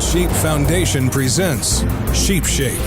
Wild Sheep Foundation presents Sheep Shape.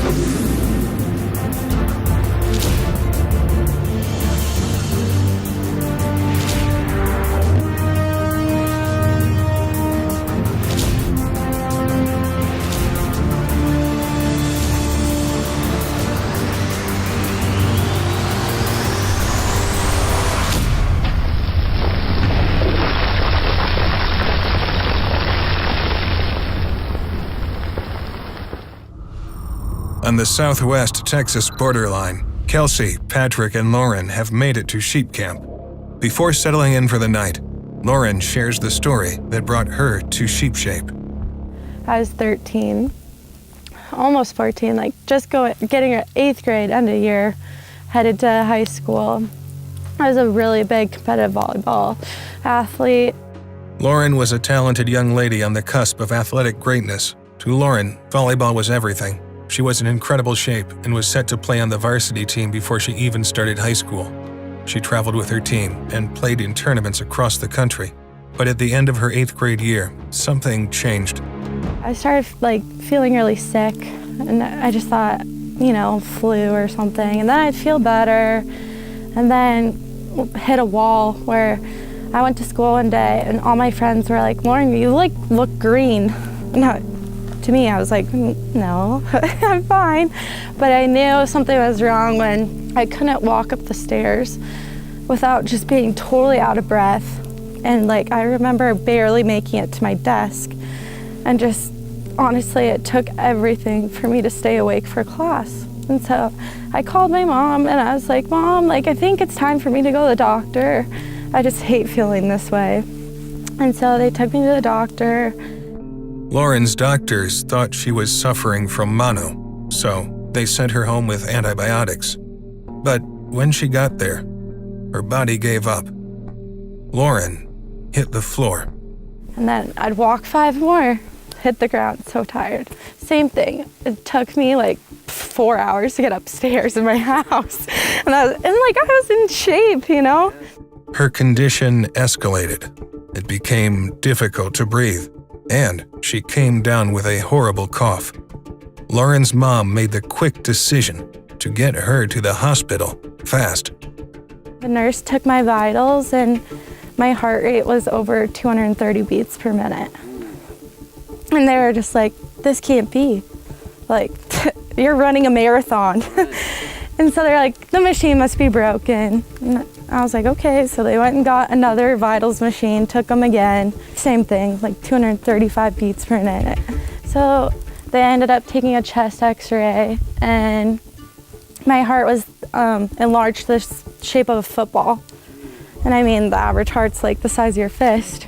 On the southwest Texas borderline, Kelsey, Patrick, and Lauren have made it to sheep camp. Before settling in for the night, Lauren shares the story that brought her to Sheep Shape. I was 13, almost 14, getting an 8th grade, end of year, headed to high school. I was a really big competitive volleyball athlete. Lauren was a talented young lady on the cusp of athletic greatness. To Lauren, volleyball was everything. She was in incredible shape and was set to play on the varsity team before she even started high school. She traveled with her team and played in tournaments across the country. But at the end of her 8th grade year, something changed. I started feeling really sick, and I just thought, flu or something. And then I'd feel better, and then hit a wall where I went to school one day and all my friends were like, "Lauren, you look green." To me, I was like, no, I'm fine. But I knew something was wrong when I couldn't walk up the stairs without just being totally out of breath. And I remember barely making it to my desk. And just, honestly, it took everything for me to stay awake for class. And so I called my mom and I was like, "Mom, I think it's time for me to go to the doctor. I just hate feeling this way." And so they took me to the doctor. Lauren's doctors thought she was suffering from mono, so they sent her home with antibiotics. But when she got there, her body gave up. Lauren hit the floor. And then I'd walk 5 more, hit the ground, so tired. Same thing. It took me 4 hours to get upstairs in my house. And I was in shape, Her condition escalated. It became difficult to breathe, and she came down with a horrible cough. Lauren's mom made the quick decision to get her to the hospital fast. The nurse took my vitals and my heart rate was over 230 beats per minute. And they were just like, "This can't be. You're running a marathon." And so they're like, "The machine must be broken." And I was like, okay. So they went and got another vitals machine, took them again. Same thing, 235 beats per minute. So they ended up taking a chest x-ray and my heart was enlarged to the shape of a football. And the average heart's the size of your fist.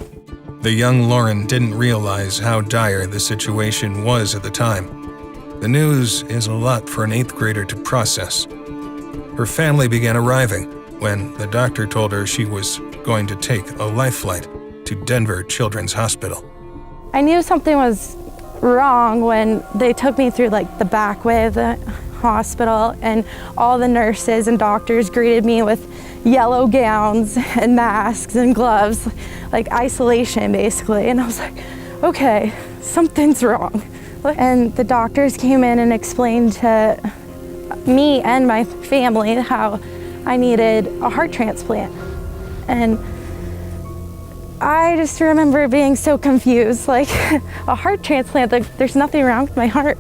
The young Lauren didn't realize how dire the situation was at the time. The news is a lot for an 8th grader to process. Her family began arriving when the doctor told her she was going to take a life flight to Denver Children's Hospital. I knew something was wrong when they took me through the back way of the hospital, and all the nurses and doctors greeted me with yellow gowns and masks and gloves, isolation basically. And I was like, okay, something's wrong. And the doctors came in and explained to me and my family how I needed a heart transplant. And I just remember being so confused, a heart transplant, there's nothing wrong with my heart,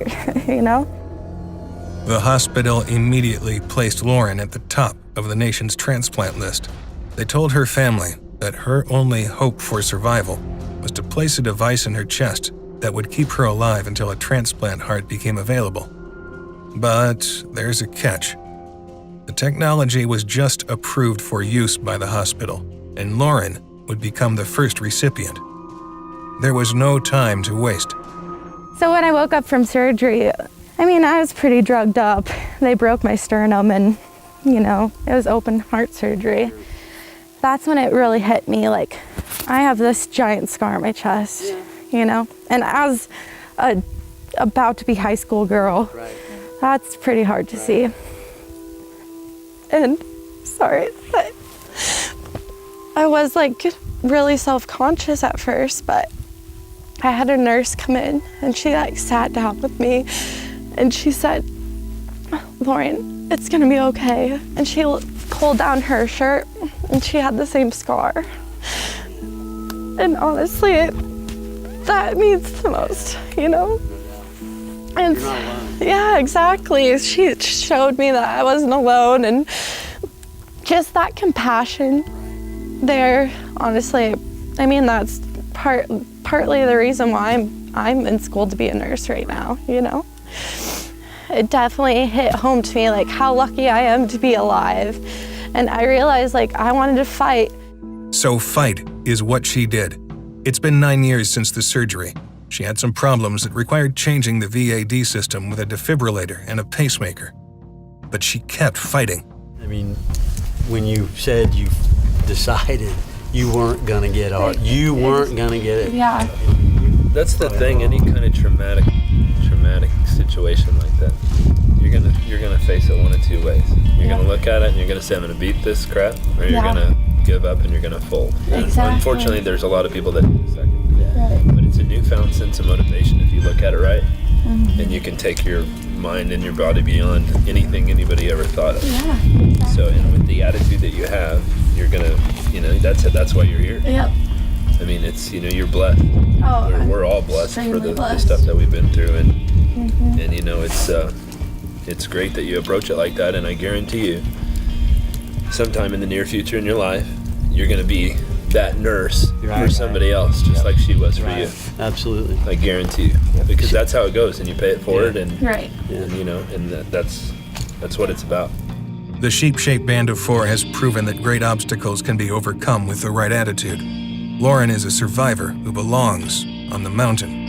The hospital immediately placed Lauren at the top of the nation's transplant list. They told her family that her only hope for survival was to place a device in her chest that would keep her alive until a transplant heart became available. But there's a catch. The technology was just approved for use by the hospital, and Lauren would become the first recipient. There was no time to waste. So when I woke up from surgery, I was pretty drugged up. They broke my sternum and, it was open heart surgery. That's when it really hit me, I have this giant scar on my chest, And as about to be high school girl, that's pretty hard to see. And sorry, but I was really self-conscious at first, but I had a nurse come in and she like sat down with me and she said, Lauren, it's gonna be okay. And she pulled down her shirt and she had the same scar. And honestly, that means the most, you know? And You're not alone. yeah, exactly. She showed me that I wasn't alone, and just that compassion there, honestly, I mean, that's partly the reason why I'm in school to be a nurse right now, you know? It definitely hit home to me, like, how lucky I am to be alive. And I realized, like, I wanted to fight. So fight is what she did. It's been 9 years since the surgery. She had some problems that required changing the VAD system with a defibrillator and a pacemaker. But she kept fighting. I mean, when you said you decided you weren't gonna get art, you weren't gonna get it. Yeah. That's the thing. Any kind of traumatic situation like that, you're gonna face it one of two ways. You're gonna look at it and you're gonna say, I'm gonna beat this crap, or you're gonna give up and you're gonna fold. And unfortunately, there's a lot of people that do the second. But it's a newfound sense of motivation if you look at it right, and you can take your mind and your body beyond anything anybody ever thought of. Yeah, exactly. So, and with the attitude that you have, you're gonna, that's why you're here. Yep. I mean, it's, you're blessed. Oh, We're all blessed for extremely the blessed. stuff that we've been through, and it's great that you approach it like that. And I guarantee you, sometime in the near future in your life, you're gonna be that nurse for somebody else, just like she was for you. Absolutely. I guarantee you, because that's how it goes, and you pay it forward, and Right. and that's what it's about. The sheep-shaped band of four has proven that great obstacles can be overcome with the right attitude. Lauren is a survivor who belongs on the mountain.